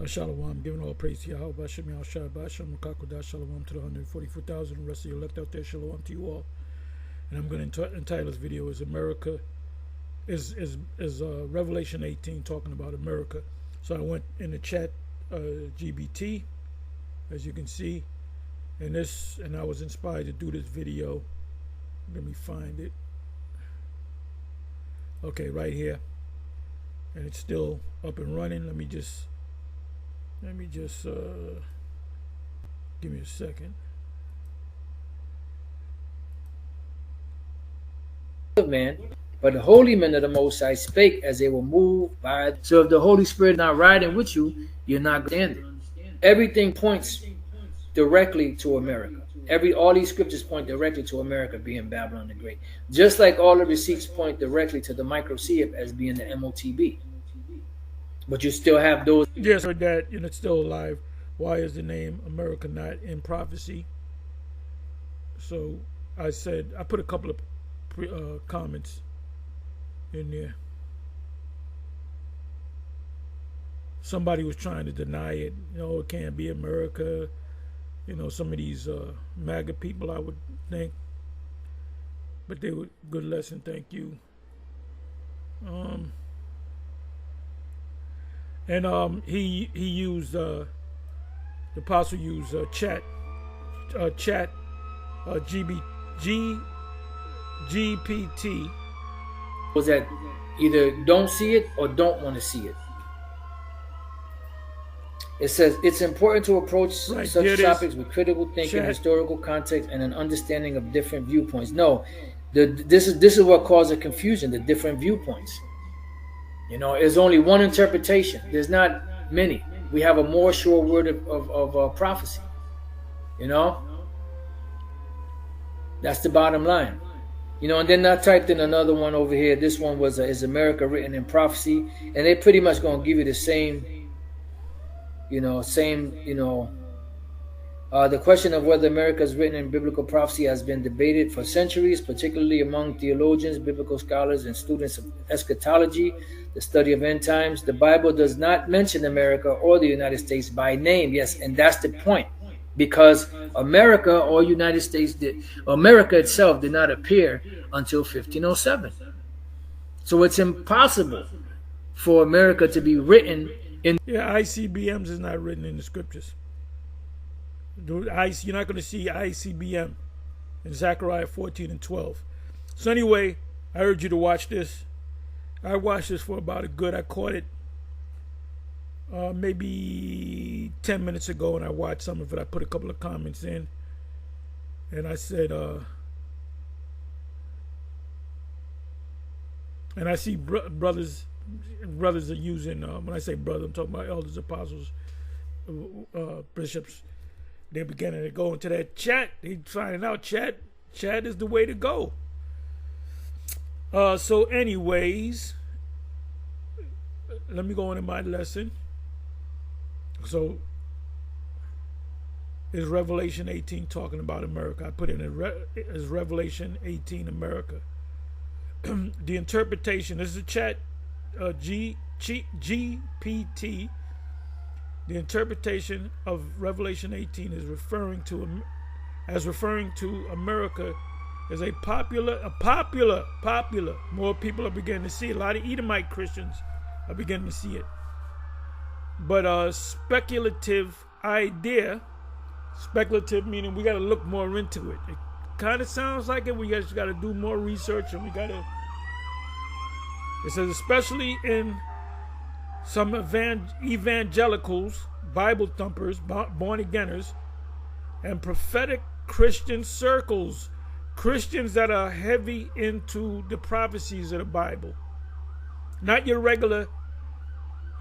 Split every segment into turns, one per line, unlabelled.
Shalom, giving all praise to Yahweh, Bashem Yahushua, Bashem Makakodah, Shalom to the 144,000, the rest of you left out there, Shalom to you all. And I'm going to entitle this video is America, Revelation 18 talking about America. So I went in the chat, GBT, as you can see, and I was inspired to do this video. Let me find it. Okay, right here, and it's still up and running. Let me just give me a second.
Man, but the holy men of the Most High spake as they were moved by. So if the Holy Spirit not riding with you, you're not standing. Everything points directly to America. All these scriptures point directly to America being Babylon the Great. Just like all the receipts point directly to the microseip as being the MOTB. But you still have those.
Yes, heard that, it's still alive. Why is the name America not in prophecy? So I put a couple of comments in there. Somebody was trying to deny it. It can't be America. Some of these MAGA people, I would think. But they were good lesson. Thank you. And he used the apostle used chat GPT.
Was that either don't see it or don't want to see it. It says it's important to approach such topics with critical thinking, historical context, and an understanding of different viewpoints. No, this is what caused the confusion, the different viewpoints. There's only one interpretation. There's not many. We have a more sure word of prophecy. That's the bottom line. And then I typed in another one over here. This one was is America written in prophecy, and they pretty much gonna give you the same. The question of whether America is written in biblical prophecy has been debated for centuries, particularly among theologians, biblical scholars, and students of eschatology, the study of end times. The Bible does not mention America or the United States by name. Yes, and that's the point. Because America or United States America itself did not appear until 1507. So it's impossible for America to be written in.
Yeah, ICBMs is not written in the scriptures. You're not going to see ICBM in Zechariah 14 and 12. So anyway, I urge you to watch this. I watched this for about I caught it maybe 10 minutes ago, and I watched some of it. I put a couple of comments in, and I said, and I see brothers are using, when I say brother, I'm talking about elders, apostles, bishops. They're beginning to go into that chat. They're finding out chat is the way to go. So anyways, let me go into my lesson. So is Revelation 18 talking about America? I put in is Revelation 18 America. The interpretation, this is a chat, GPT. The interpretation of Revelation 18 is referring to America as a popular. More people are beginning to see it. A lot of Edomite Christians are beginning to see it. But a speculative idea, speculative meaning we got to look more into it. It kind of sounds like it. We just got to do more research, and it says especially in some evangelicals, Bible thumpers, born againers, and prophetic Christian circles, Christians that are heavy into the prophecies of the Bible. Not your regular,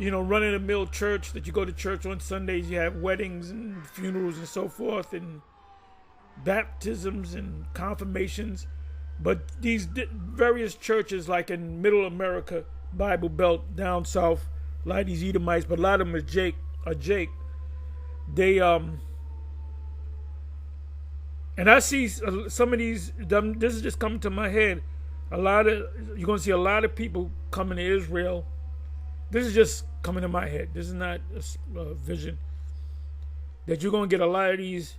run-of-the-mill church that you go to church on Sundays. You have weddings and funerals and so forth, and baptisms and confirmations. But these various churches, like in Middle America, Bible Belt, down south, a lot of these Edomites, but a lot of them are Jake. They and I see some of these. This is just coming to my head. You're gonna see a lot of people coming to Israel. This is just coming to my head. This is not a vision. That you're going to get a lot of these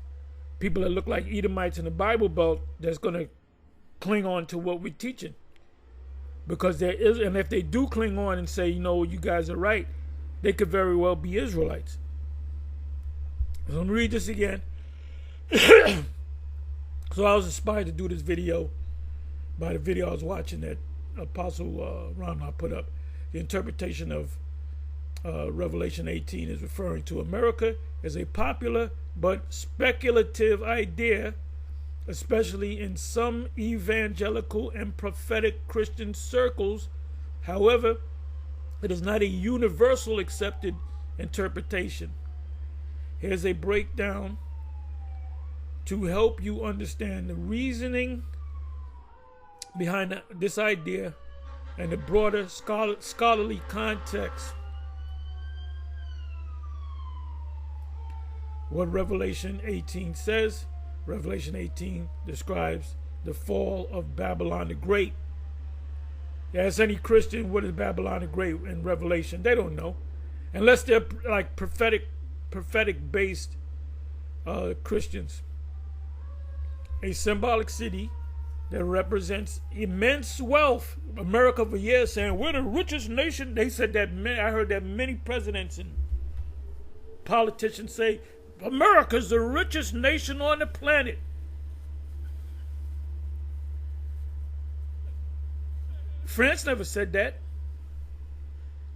people that look like Edomites in the Bible Belt that's going to cling on to what we're teaching. Because there is, and if they do cling on and say, you know, you guys are right, they could very well be Israelites. So let me read this again. So I was inspired to do this video by the video I was watching that Apostle Ramah put up. The interpretation of Revelation 18 is referring to America as a popular but speculative idea, especially in some evangelical and prophetic Christian circles. However, it is not a universal accepted interpretation. Here's a breakdown to help you understand the reasoning behind this idea and the broader scholarly context. What Revelation 18 says. Revelation 18 describes the fall of Babylon the Great. Ask any Christian what is Babylon the Great in Revelation. They don't know. Unless they're like prophetic based Christians. A symbolic city that represents immense wealth. America for years saying we're the richest nation. They said that. I heard that many presidents and politicians say America's the richest nation on the planet. France never said that.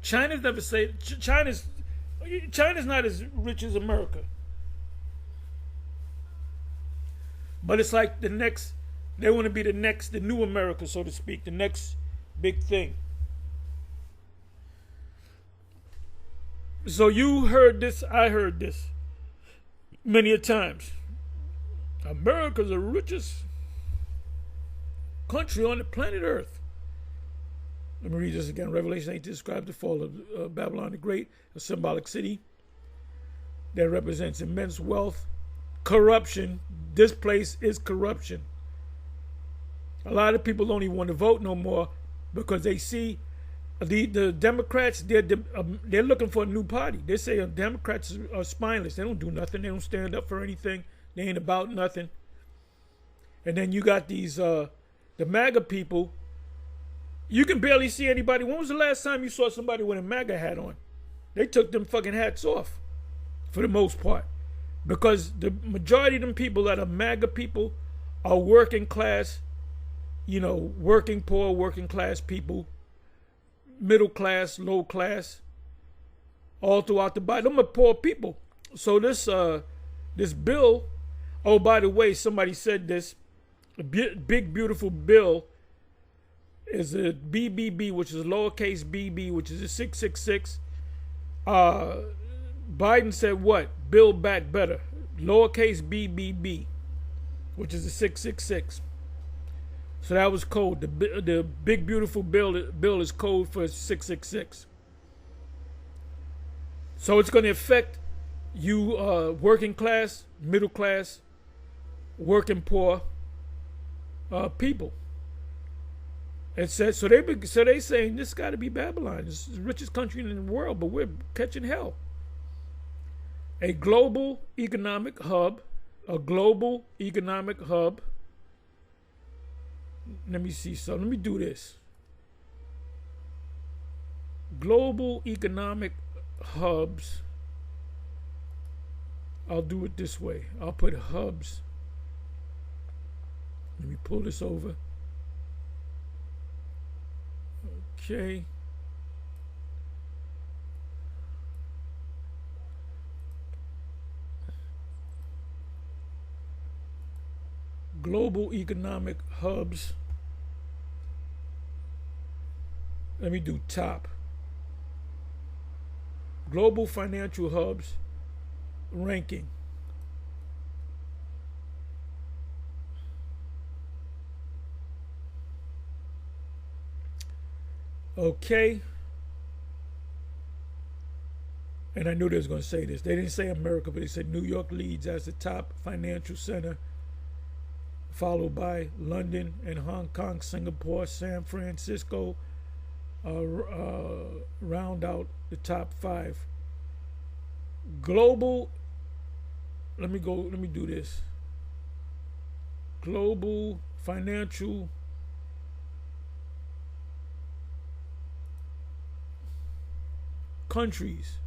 China's never said. China's not as rich as America. But it's like the next. They want to be the new America, so to speak, the next big thing. So you heard this, I heard this many a times. America's the richest country on the planet Earth. Let me read this again. Revelation 8 describes the fall of Babylon the Great, a symbolic city that represents immense wealth, corruption. This place is corruption. A lot of people don't even want to vote no more because they see the Democrats, they're looking for a new party. They say Democrats are spineless. They don't do nothing. They don't stand up for anything. They ain't about nothing. And then you got these, the MAGA people. You can barely see anybody. When was the last time you saw somebody with a MAGA hat on? They took them fucking hats off for the most part. Because the majority of them people that are MAGA people are working class, you know, working poor, working class people, middle class, low class, all throughout the Bible. Them are poor people. So this bill, oh, by the way, somebody said this, a big, beautiful bill is a BBB, which is lowercase bb, which is a 666. Biden said what? Build back better. Lowercase BBB, which is a 666. So that was code. The big beautiful bill is code for 666. So it's going to affect you, working class, middle class, working poor people. It says so. They saying this got to be Babylon. It's the richest country in the world, but we're catching hell. A global economic hub. A global economic hub. Let me see. So let me do this. Global economic hubs. I'll do it this way. I'll put hubs. Let me pull this over. Okay. Global economic hubs. Let me do top. Global financial hubs ranking. Okay. And I knew they was going to say this. They didn't say America, but they said New York leads as the top financial center, followed by London and Hong Kong, Singapore, San Francisco, round out the top 5. Global, let me do this. Global financial countries.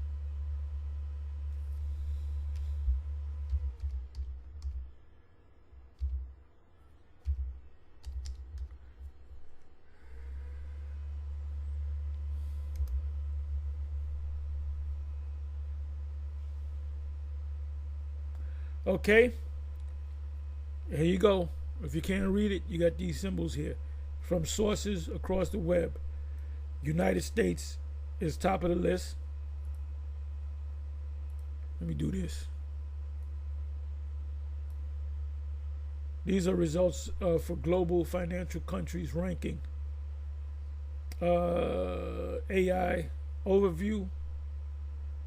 Okay, here you go. If you can't read it, you got these symbols here from sources across the web. United States is top of the list. Let me do this. These are results for global financial countries ranking. AI overview.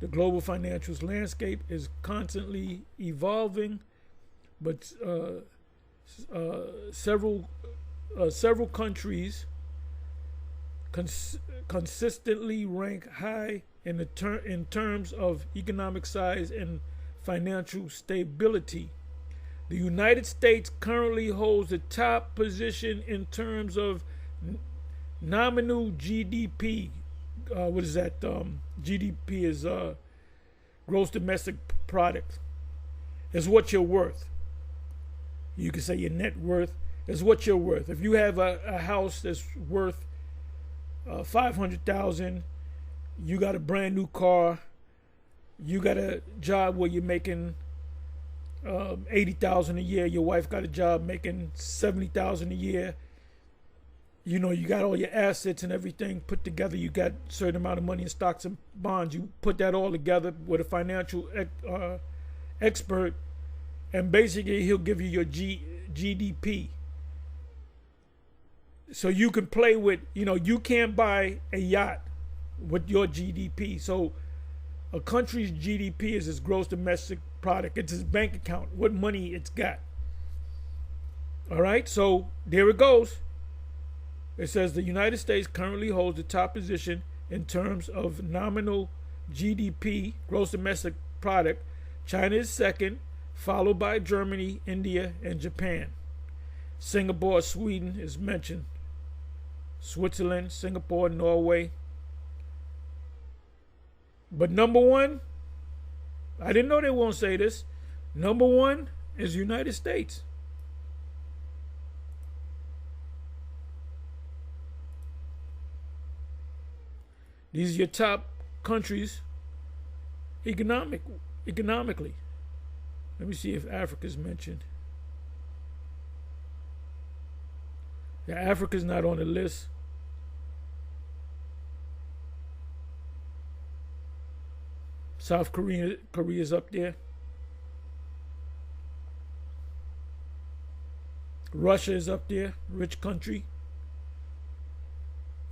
The global financial landscape is constantly evolving, but several countries consistently rank high in terms of economic size and financial stability. The United States currently holds the top position in terms of nominal GDP. What is that? GDP is gross domestic product. Is what you're worth. You can say your net worth is what you're worth. If you have a house that's worth $500,000, you got a brand new car, you got a job where you're making $80,000 a year. Your wife got a job making $70,000 a year. You know, you got all your assets and everything put together. You got a certain amount of money in stocks and bonds. You put that all together with a financial expert, and basically he'll give you your GDP. So you can play with, you can't buy a yacht with your GDP. So a country's GDP is its gross domestic product. It's its bank account, what money it's got. All right, so there it goes. It says the United States currently holds the top position in terms of nominal GDP, gross domestic product. China is second, followed by Germany, India, and Japan. Singapore, Sweden is mentioned. Switzerland, Singapore, Norway. But number one, I didn't know they won't say this. Number one is United States. These are your top countries economically. Let me see if Africa's mentioned. Yeah, Africa's not on the list. South Korea's up there. Russia is up there, rich country.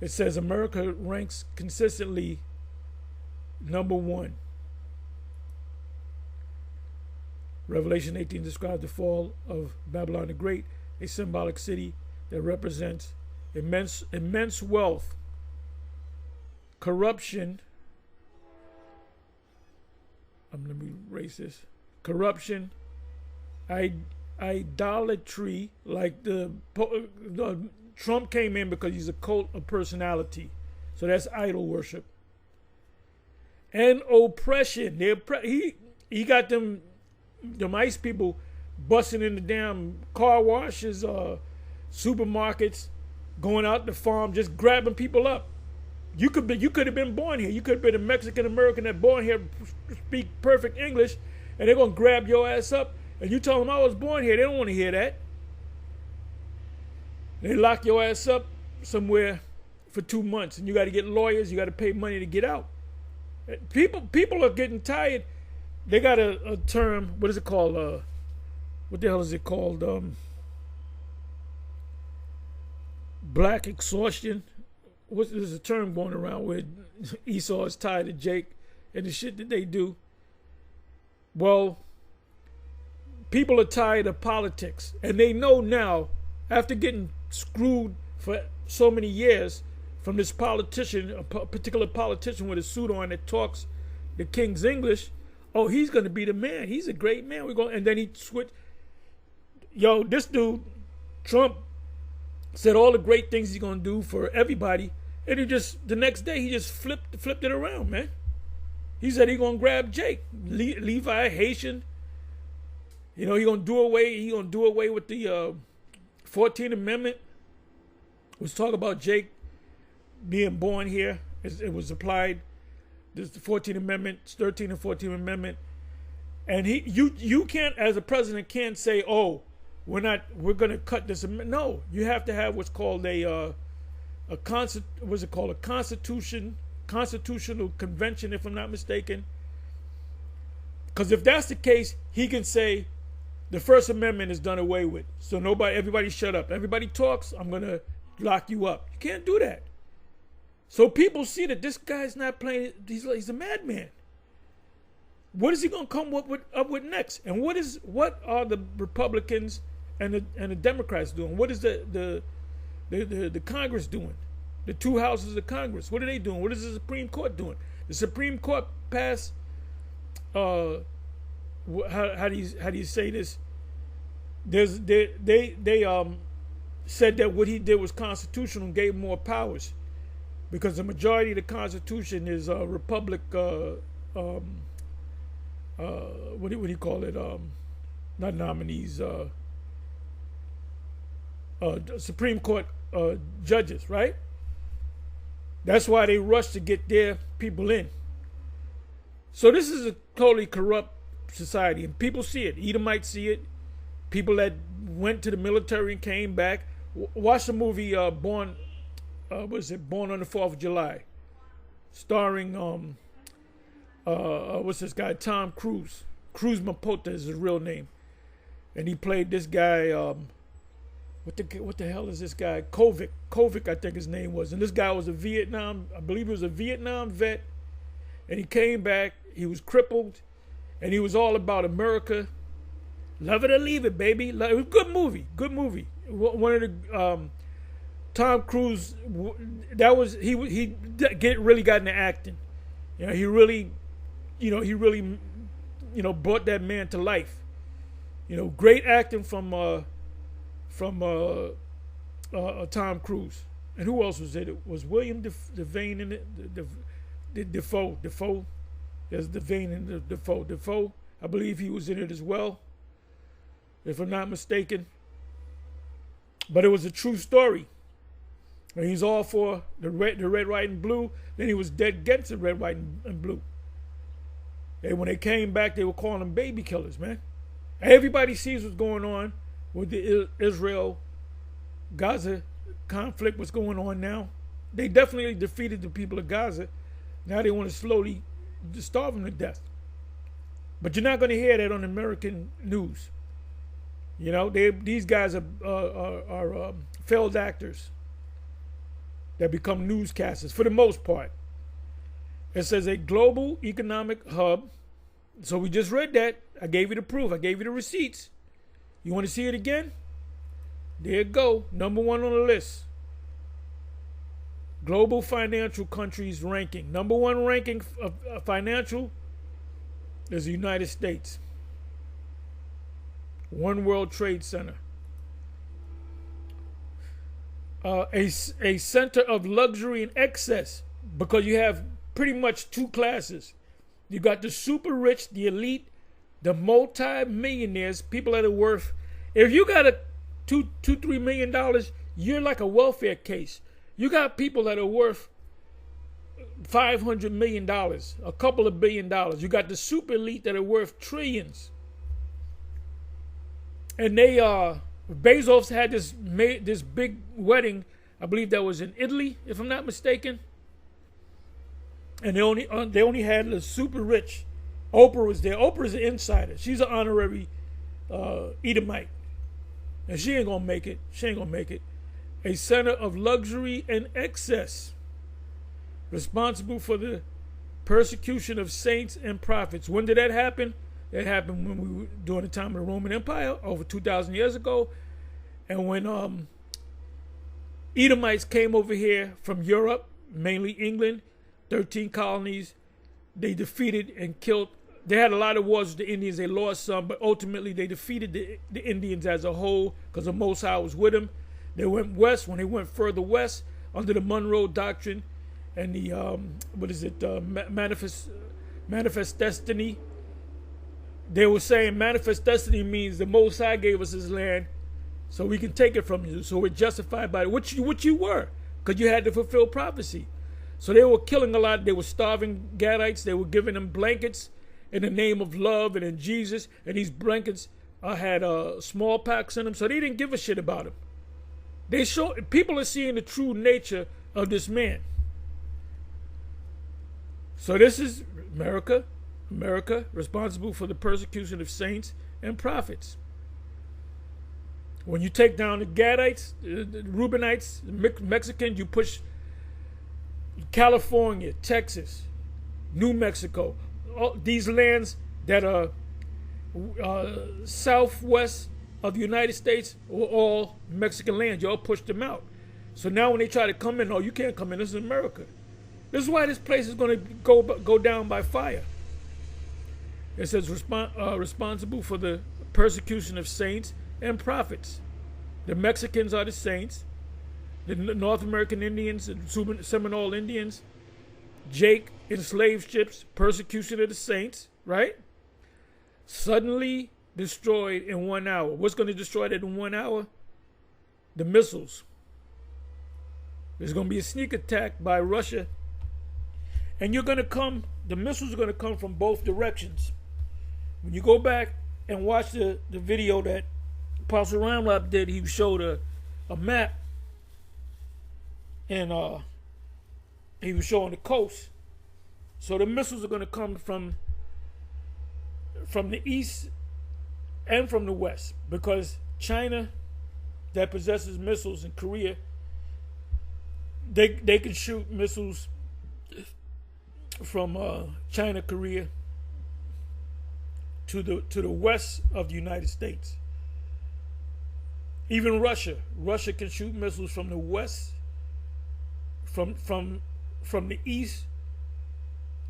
It says America ranks consistently number one. Revelation 18 describes the fall of Babylon the Great, a symbolic city that represents immense wealth, corruption. Let me erase this. Corruption, idolatry, like the Trump came in because he's a cult of personality. So that's idol worship. And oppression. He got them ICE people busting in the damn car washes, supermarkets, going out the farm, just grabbing people up. You could have been born here. You could have been a Mexican American that born here, speak perfect English, and they're gonna grab your ass up. And you tell them I was born here. They don't want to hear that. They lock your ass up somewhere for 2 months, and you got to get lawyers. You got to pay money to get out. People are getting tired. They got a term. What is it called? What the hell is it called? Black exhaustion. There's a term going around where Esau is tired of Jake and the shit that they do. Well, people are tired of politics, and they know now, after getting screwed for so many years from this politician, a particular politician with a suit on that talks the king's English. Oh, he's going to be the man. He's a great man. We're going, and then he switched. Yo, this dude, Trump, said all the great things he's going to do for everybody, and he just the next day he just flipped it around, man. He said he's going to grab Jake, Levi, Haitian. You know, he's going to do away with the 14th Amendment. Let's talk about Jake being born here. It was applied. This is the 14th Amendment, 13th and 14th Amendment. And you can't, as a president, can't say, oh, we're going to cut this. No, you have to have what's called a constitutional convention, if I'm not mistaken. Because if that's the case, he can say the First Amendment is done away with. So everybody shut up. Everybody talks, I'm going to lock you up. You can't do that. So people see that this guy's not playing. He's a madman. What is he going to come up with next? And what are the Republicans and the Democrats doing? What is the Congress doing? The two houses of Congress. What are they doing? What is the Supreme Court doing? The Supreme Court passed. How do you say this? They said that what he did was constitutional and gave more powers, because the majority of the Constitution is Republic. What do you call it? Not nominees. Supreme Court judges, right? That's why they rush to get their people in. So this is a totally corrupt society, and people see it. Edomites see it. People that went to the military and came back. Watch the movie Born on the 4th of July, starring what's this guy, Tom Cruise. Cruz Mapota is his real name, and he played this guy. What the hell is this guy? Kovic, I think his name was. And this guy was I believe he was a Vietnam vet, and he came back. He was crippled, and he was all about America. Love it or leave it, baby. It was a good movie. One of the Tom Cruise. He really got into acting. You know, he really brought that man to life. You know, great acting from Tom Cruise. And who else was it? It was William Devane in it. Defoe. There's Devane in Defoe. Defoe, I believe he was in it as well, if I'm not mistaken. But it was a true story. And he's all for the red, white, and blue. Then he was dead against the red, white, and blue. And when they came back, they were calling them baby killers, man. Everybody sees what's going on with the Israel-Gaza conflict, what's going on now. They definitely defeated the people of Gaza. Now they want to slowly starve them to death. But you're not going to hear that on American news. You know, these guys are failed actors that become newscasters for the most part. It says a global economic hub. So we just read that. I gave you the proof. I gave you the receipts. You want to see it again? There you go. Number 1 on the list. Global financial countries ranking. Number 1 ranking of financial is the United States. One World Trade Center. A center of luxury and excess, because you have pretty much two classes. You got the super rich, the elite, the multi-millionaires, people that are worth. If you got a $2-3 million, you're like a welfare case. You got people that are worth $500 million, a couple of $1 billion. You got the super elite that are worth trillions. And Bezos had this big wedding, I believe that was in Italy, if I'm not mistaken. And they only had the super rich. Oprah was there. Oprah's an insider. She's an honorary Edomite. And she ain't gonna make it. A center of luxury and excess, responsible for the persecution of saints and prophets. When did that happen? That happened when we were during the time of the Roman Empire, over 2,000 years ago. And when Edomites came over here from Europe, mainly England, 13 colonies. They defeated and killed. They had a lot of wars with the Indians. They lost some, but ultimately they defeated the Indians as a whole because the Most High was with them. They went west. When they went further west, under the Monroe Doctrine and the, Manifest Destiny, they were saying Manifest Destiny means the Most High gave us his land so we can take it from you. So we're justified by it, which you were, because you had to fulfill prophecy. So they were killing a lot. They were starving Gadites. They were giving them blankets in the name of love and in Jesus. And these blankets had smallpox in them. So they didn't give a shit about him. People are seeing the true nature of this man. So this is America responsible for the persecution of saints and prophets. When you take down the Gadites, the Reubenites, the Mexicans, you push California, Texas, New Mexico, all these lands that are southwest of the United States were all Mexican lands. Y'all pushed them out. So now when they try to come in, you can't come in. This is America. This is why this place is going to go down by fire. It says responsible for the persecution of saints and prophets. The Mexicans are the saints. The North American Indians, the Seminole Indians, Jake enslaved ships, persecution of the saints, right? Suddenly destroyed in 1 hour. What's going to destroy that in 1 hour? The missiles. There's going to be a sneak attack by Russia. And the missiles are going to come from both directions. When you go back and watch the video that Apostle Ramlap did, he showed a map. And he was showing the coast. So the missiles are going to come from the east and from the west, because China, that possesses missiles, in Korea, they can shoot missiles from China, Korea to the west of the United States. Even Russia can shoot missiles from the west, from the east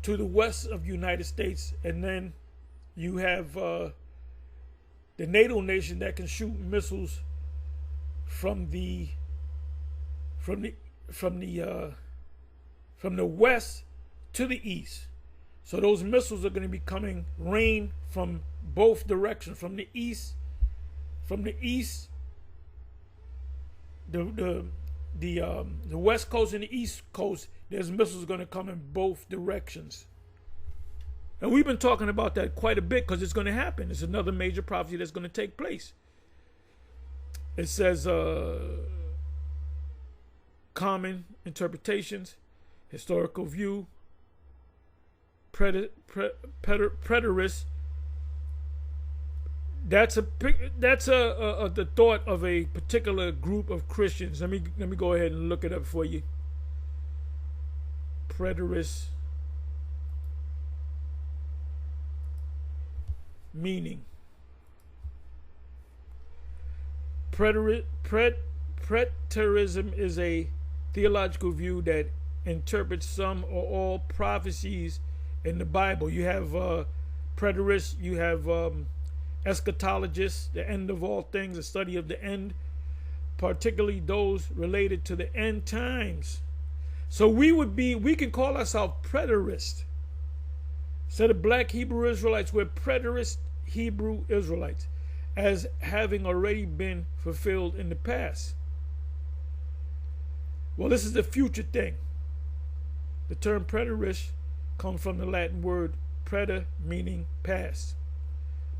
to the west of the United States. And then you have the NATO nation that can shoot missiles from the west to the east. So those missiles are going to be coming rain from both directions, from the east, the west coast and the east coast. There's missiles going to come in both directions. And we've been talking about that quite a bit because it's going to happen. It's another major prophecy that's going to take place. It says common interpretations, historical view, preterist. That's the thought of a particular group of Christians. Let me go ahead and look it up for you. Preterist meaning. Preterism is a theological view that interprets some or all prophecies in the Bible. You have preterists, you have eschatologists, the end of all things, the study of the end, particularly those related to the end times. So we can call ourselves preterists. Instead of black Hebrew Israelites, we're preterist Hebrew Israelites, as having already been fulfilled in the past. Well, this is the future thing. The term preterist comes from the Latin word preter, meaning past.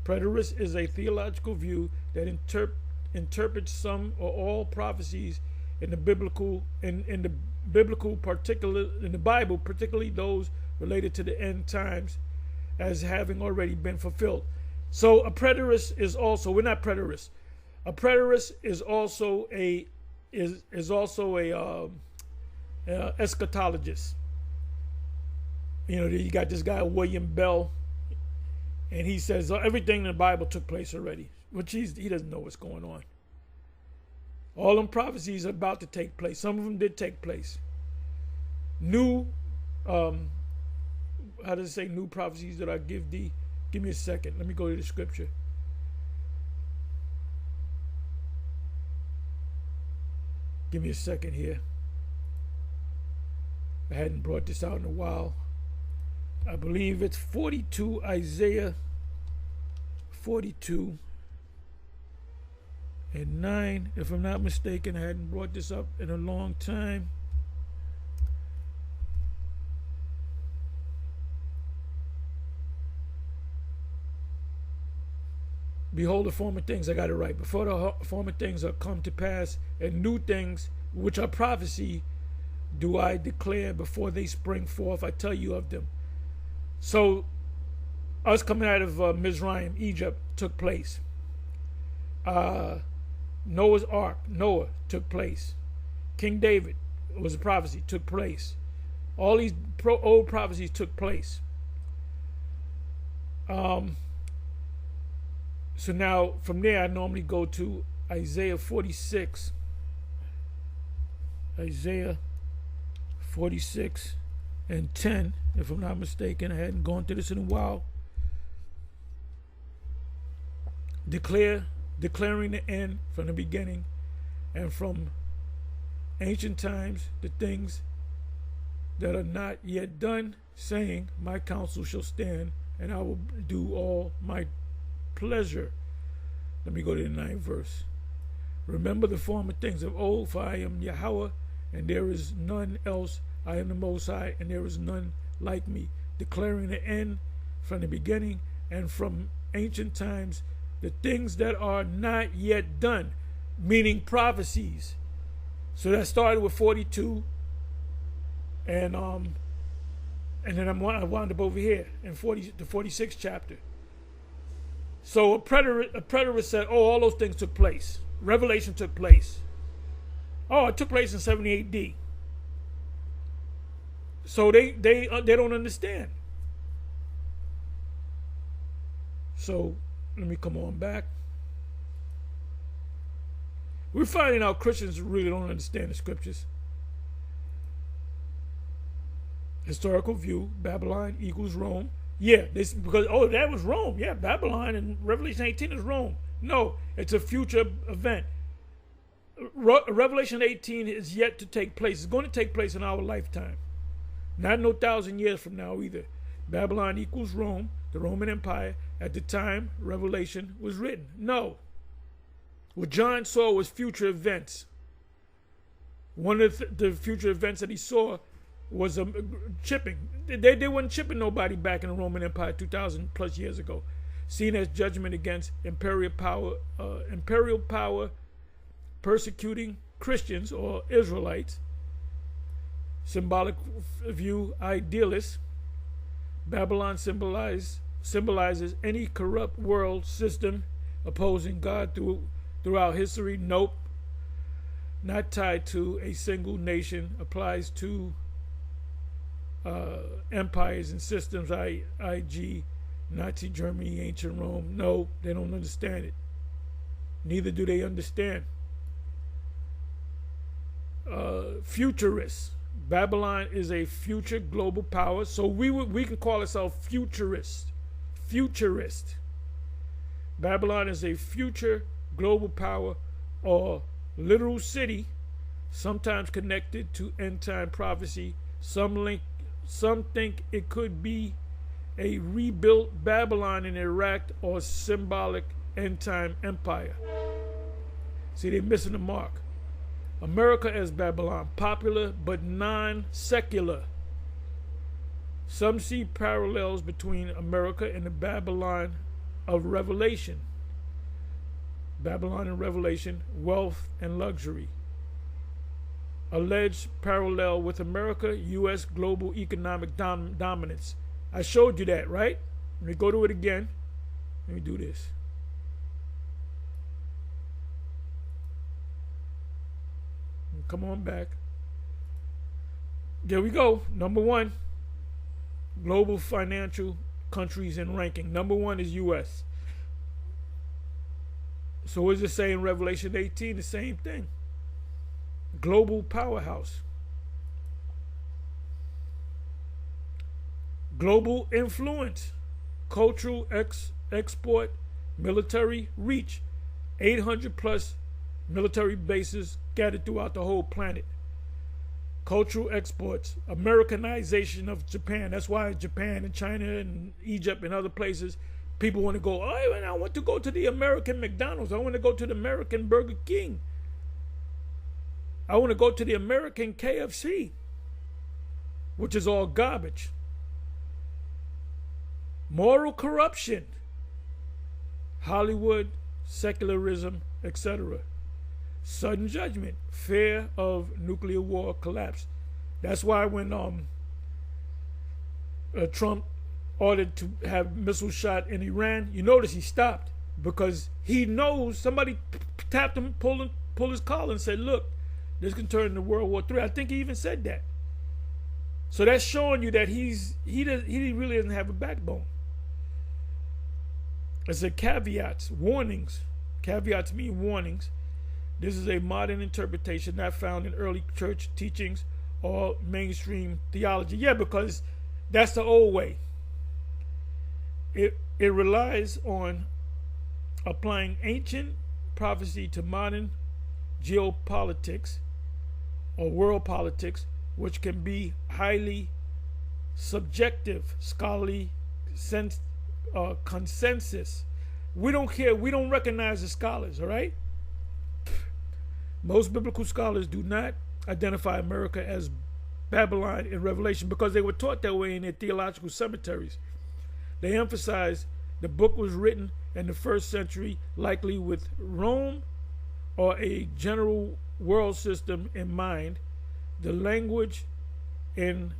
Preterist is a theological view that interprets some or all prophecies in the Bible, particularly those related to the end times, as having already been fulfilled. So a preterist is also, we're not preterists. A preterist is also a eschatologist. You know, you got this guy William Bell, and he says everything in the Bible took place already, which he doesn't know what's going on. All them prophecies are about to take place. Some of them did take place. New, how does it say, new prophecies that I give thee? Give me a second. Let me go to the scripture. Give me a second here. I hadn't brought this out in a while. I believe it's 42, Isaiah 42 and 9. If I'm not mistaken, I hadn't brought this up in a long time. Behold, the former things, I got it right. Before the former things are come to pass, and new things, which are prophecy, do I declare before they spring forth. I tell you of them. So, us coming out of Mizraim, Egypt, took place. Noah's Ark, Noah, took place. King David was a prophecy, took place. All these old prophecies took place. So now, from there, I normally go to Isaiah 46. Isaiah 46 and 10, if I'm not mistaken. I hadn't gone through this in a while. Declaring the end from the beginning, and from ancient times the things that are not yet done, saying, my counsel shall stand, and I will do all my pleasure. Let me go to the 9th verse. Remember the former things of old, for I am Yahweh, and there is none else. I am the Most High, and there is none like me, declaring the end from the beginning, and from ancient times the things that are not yet done, meaning prophecies. So that started with 42, and then I wound up over here in the 46th chapter. So a preterist said, oh, all those things took place. Revelation took place. Oh, it took place in 70 AD. So they don't understand. So let me come on back. We're finding out Christians really don't understand the scriptures. Historical view, Babylon equals Rome. Yeah, because, oh, that was Rome. Yeah, Babylon in Revelation 18 is Rome. No, it's a future event. Revelation 18 is yet to take place. It's going to take place in our lifetime. Not no 1,000 years from now either. Babylon equals Rome, the Roman Empire, at the time Revelation was written. No. What John saw was future events. One of the future events that he saw was chipping. They weren't chipping nobody back in the Roman Empire 2,000 plus years ago. Seen as judgment against imperial power persecuting Christians or Israelites. Symbolic view, idealists. Babylon symbolizes any corrupt world system opposing God throughout history. Nope. Not tied to a single nation. Applies to empires and systems, i.e. Nazi Germany, ancient Rome. No, they don't understand it. Neither do they understand. Futurists. Babylon is a future global power, so we can call ourselves futurists. Futurist. Babylon is a future global power or literal city, sometimes connected to end time prophecy. Some think it could be a rebuilt Babylon in Iraq or symbolic end time empire. See, they're missing the mark. America as Babylon, popular but non-secular. Some see parallels between America and the Babylon of Revelation. Babylon and Revelation, wealth and luxury. Alleged parallel with America, U.S. global economic dominance. I showed you that, right? Let me go to it again. Let me do this. Come on back. There we go. Number one, global financial countries in ranking. Number one is U.S. So what does it say in Revelation 18? The same thing. global powerhouse, global influence, cultural export, military reach, 800 plus military bases scattered throughout the whole planet. Cultural exports, Americanization of Japan. That's why Japan and China and Egypt and other places, people want to go, oh, I want to go to the American McDonald's. I want to go to the American Burger King. I want to go to the American KFC, which is all garbage. Moral corruption, Hollywood, secularism, etc. Sudden judgment, fear of nuclear war collapse. That's why when Trump ordered to have missiles shot in Iran, you notice he stopped because he knows somebody tapped him, pulled his collar and said, look, this can turn into World War III. I think he even said that. So that's showing you that he really doesn't have a backbone. It's a caveats, warnings. Caveats mean warnings. This is a modern interpretation not found in early church teachings or mainstream theology. Yeah, because that's the old way. It relies on applying ancient prophecy to modern geopolitics or world politics, which can be highly subjective, scholarly consensus. We don't care. We don't recognize the scholars, all right? Most biblical scholars do not identify America as Babylon in Revelation because they were taught that way in their theological cemeteries. They emphasize the book was written in the 1st century, likely with Rome or a general world system in mind. The language in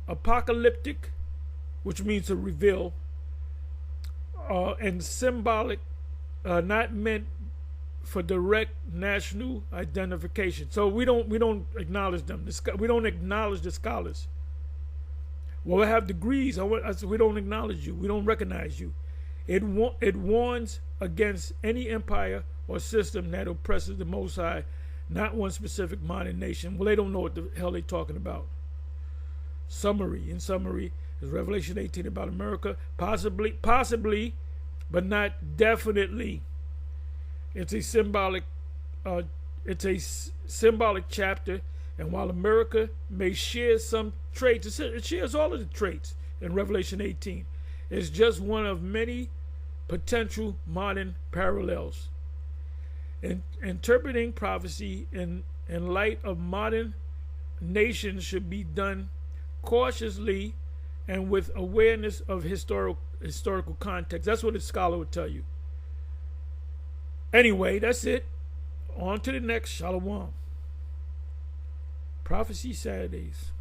apocalyptic, which means to reveal, and symbolic, not meant for direct national identification. So we don't acknowledge them. We don't acknowledge the scholars. Well, we have degrees. I said, we don't acknowledge you. We don't recognize you. It warns against any empire or system that oppresses the Most High, not one specific modern nation. Well, they don't know what the hell they're talking about. In summary, is Revelation 18 about America? Possibly, but not definitely. It's a symbolic chapter, and while America may share some traits, it shares all of the traits in Revelation 18. It's just one of many potential modern parallels. Interpreting prophecy in light of modern nations should be done cautiously and with awareness of historical context. That's what a scholar would tell you. Anyway, that's it. On to the next. Shalom. Prophecy Saturdays.